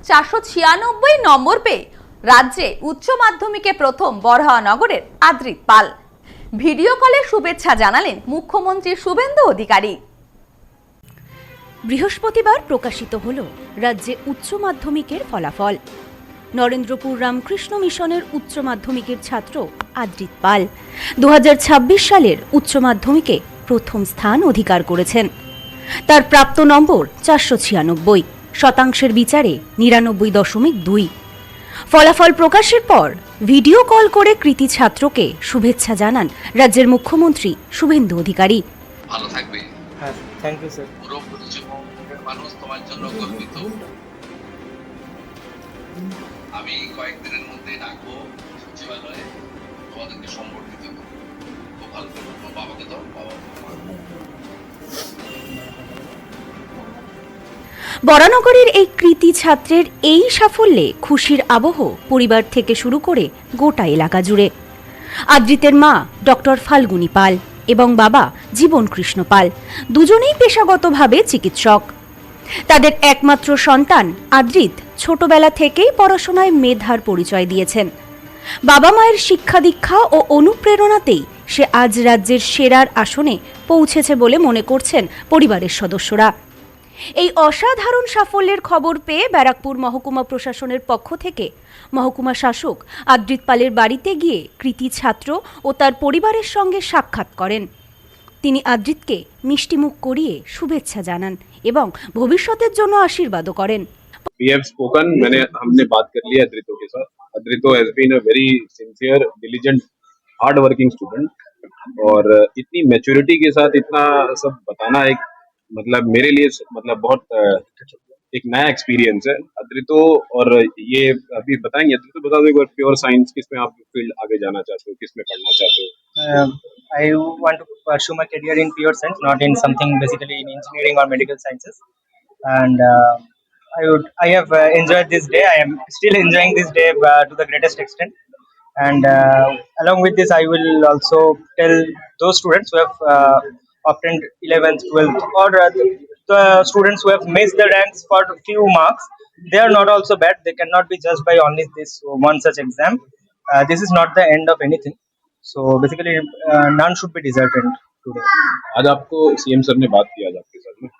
496 নম্বর পেয়ে রাজ্যে উচ্চ মাধ্যমিকে প্রথম বরাহনগরের আদ্রিত পাল। ভিডিও কলে শুভেচ্ছা জানালেন মুখ্যমন্ত্রী শুভেন্দু অধিকারী। বৃহস্পতিবার প্রকাশিত হল রাজ্যে উচ্চ মাধ্যমিকের ফলাফল। নরেন্দ্রপুর রামকৃষ্ণ মিশনের উচ্চ মাধ্যমিকের ছাত্র আদ্রিত পাল 2026 সালের উচ্চ মাধ্যমিকে প্রথম স্থান অধিকার করেছেন। তার প্রাপ্ত নম্বর 496, শতাংশের বিচারে 99.2। ফলাফল প্রকাশের পর ভিডিও কল করে কৃতী ছাত্রকে শুভেচ্ছা জানান রাজ্যের মুখ্যমন্ত্রী শুভেন্দু অধিকারী। ভালো থাকবে। হ্যাঁ, থ্যাংক ইউ স্যার। পুরো পশ্চিমবঙ্গের মানুষ তোমার জন্য গর্বিত। আমি কয়েকদিনের মধ্যে ডাকবো সচিবালয়ে, তোমাদেরকে সম্বর্ধিত করবো। খুব ভালো থাকবে। বাবাকে দাও, বাবা। বরানগরের এই কৃতী ছাত্রের এই সাফল্যে খুশির আবহ পরিবার থেকে শুরু করে গোটা এলাকা জুড়ে। আদ্রিতের মা ডক্টর ফাল্গুনী পাল এবং বাবা জীবন কৃষ্ণ পাল দুজনেই পেশাগতভাবে চিকিৎসক। তাদের একমাত্র সন্তান আদ্রিত ছোটবেলা থেকেই পড়াশোনায় মেধার পরিচয় দিয়েছেন। বাবা মায়ের শিক্ষা দীক্ষা ও অনুপ্রেরণাতেই সে আজ রাজ্যের সেরার আসনে পৌঁছেছে বলে মনে করছেন পরিবারের সদস্যরা। এই অসাধারণ সাফল্যের খবর পেয়ে ব্যারাকপুর মহকুমা প্রশাসনের পক্ষ থেকে মহকুমা শাসক আদ্রিত পালের বাড়িতে গিয়ে কৃতী ছাত্র ও তার পরিবারের সঙ্গে সাক্ষাৎ করেন। তিনি আদ্রিতকে মিষ্টিমুখ করিয়ে শুভেচ্ছা জানান এবং ভবিষ্যতের জন্য আশীর্বাদও করেন। We have spoken, हमने बात कर ली अद्रितो के साथ। अद्रितो has been a very sincere, diligent, hard working student और इतनी मैच्योरिटी के साथ इतना सब बताना एक मतलब मेरे लिए मतलब बहुत एक नया एक्सपीरियंस है अद्रितो। और ये अभी बताएंगे अद्रितो, बता दो एक बार प्योर साइंस किसमें आप फील्ड आगे जाना चाहते हो, किसमें पढ़ना चाहते हो? I want to pursue my career in pure science, not in something basically in engineering or medical sciences. And I have enjoyed this day. I am still enjoying this day to the greatest extent. And along with this, I will also tell those students who have obtained 11th, 12th, or the students who have missed the ranks for a few marks. They are not also bad. They cannot be judged by only this one such exam. This is not the end of anything. So basically, none should be deserted today. आज आपको CM sir ने बात की आज आपके साथ में,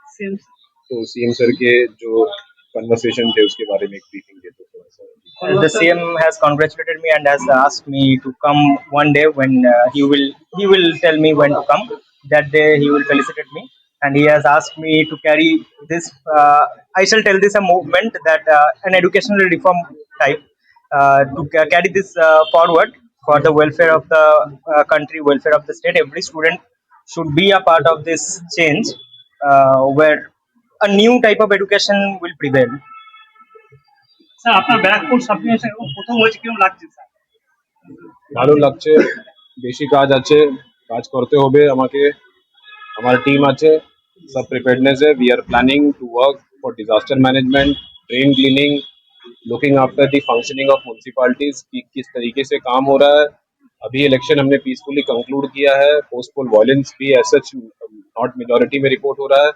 तो सीएम सर के जो कन्वर्सेशन थे उसके बारे में एक ब्रीफिंग देते थोड़ा सा। The CM has congratulated me and has asked me to come one day when he will tell me when to come. That day he will felicitate me, and he has asked me to carry this. I shall tell this a movement that an educational reform type to carry this forward for the welfare of the country, welfare of the state. Every student should be a part of this change, where a new type of education will prevail. Sir আপনার Barrackpore sub division প্রথম হয়েছে, কিরকম লাগছে sir? ভালো লাগছে, বেশি কাজ আছে, কাজ করতে হবে আমাকে, আমার টিম আছে, सब प्रिपेयर्डनेस है। We are planning to work for disaster management, drain cleaning, looking after the functioning of municipalities कि किस तरीके से काम हो रहा है। अभी इलेक्शन हमने पीसफुली कंक्लूड किया है, पोस्टपोल वायलेंस भी एज सच नॉट मेजॉरिटी में रिपोर्ट हो रहा है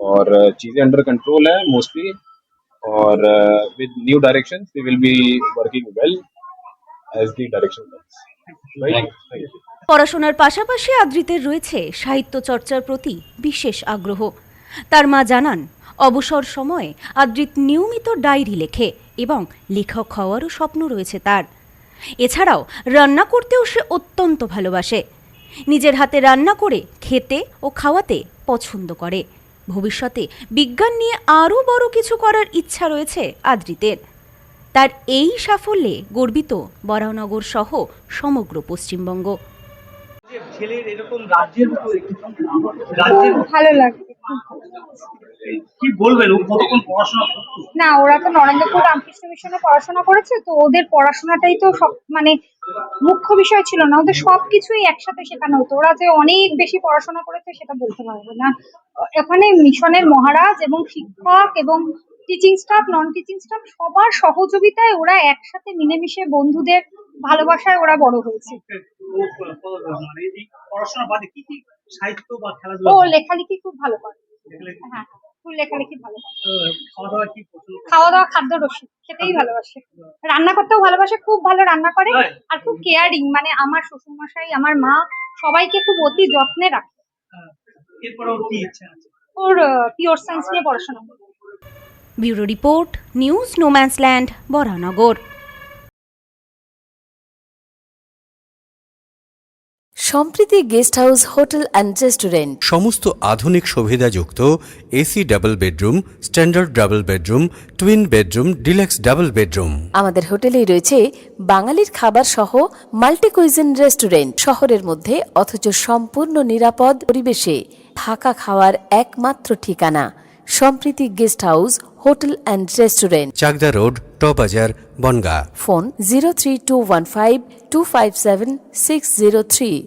और चीजें अंडर कंट्रोल है मोस्टली। और with new directions we will be working well as the direction comes. Right? Thank you. পড়াশোনার পাশাপাশি আদ্রিতের রয়েছে সাহিত্য চর্চার প্রতি বিশেষ আগ্রহ। তার মা জানান, অবসর সময়ে আদ্রিত নিয়মিত ডায়েরি লেখে এবং লেখক হওয়ারও স্বপ্ন রয়েছে তার। এছাড়াও রান্না করতেও সে অত্যন্ত ভালোবাসে। নিজের হাতে রান্না করে খেতে ও খাওয়াতে পছন্দ করে। ভবিষ্যতে বিজ্ঞান নিয়ে আরও বড় কিছু করার ইচ্ছা রয়েছে আদ্রিতের। তার এই সাফল্যে গর্বিত বরাহনগর সহ সমগ্র পশ্চিমবঙ্গ। ছেলের এরকম রাজ্যের ভালো লাগছে। কি বলবেন, ও কতক্ষণ পড়াশোনা করতো? না, ওরা তো নরেন্দ্রপুর রামকৃষ্ণ মিশনে পড়াশোনা করেছে, তো ওদের পড়াশোনাটাই তো সব মানে মুখ্য বিষয় ছিল না, ওদের সবকিছুই একসাথে শেখানো হতো। ওরা যে অনেক বেশি পড়াশোনা করেছে সেটা বলতে পারবো না। এখানে মিশনের মহারাজ এবং শিক্ষক এবং teaching staff, non teaching staff সবার সহযোগিতায় ওরা একসাথে মিলেমিশে বন্ধুদের ভালোবাসায় ওরা বড় হয়েছে। মানে এই পড়াশোনা বাদে কি কি সাহিত্য বা ও খেলাধুলা? লেখালেখি খুব ভালো করে। হ্যাঁ। খুব লেখালেখি ভালো করে। খাওয়া দাওয়া কি পছন্দ করে? খাওয়া দাওয়া খাদ্য রসিক, খেতেই ভালোবাসে, রান্না করতেও ভালোবাসে, খুব ভালো রান্না করে তাই? আর খুব কেয়ারিং, মানে আমার শ্বশুরমশাই আমার মা সবাইকে খুব অতি যত্নে রাখে। এরপরে ওর কি ইচ্ছা আছে? ওর পিওর সায়েন্স নিয়ে পড়াশোনা করে। Bureau report, news no man's land, Baranagar. Sampriti guest house hotel and restaurant, সমস্ত আধুনিক সুবিধাযুক্ত AC double bedroom, standard double bedroom, twin bedroom, deluxe double bedroom. আমাদের হোটেলেই রয়েছে বাঙালির খাবার সহ মাল্টি কুইজিন রেস্টুরেন্ট, শহরের মধ্যে অথচ সম্পূর্ণ নিরাপদ পরিবেশে থাকা খাওয়ার একমাত্র ঠিকানা Sampriti guest house hotel and restaurant. Chakdah road, টবাজার, বনগাঁ। ফোন 03215257603।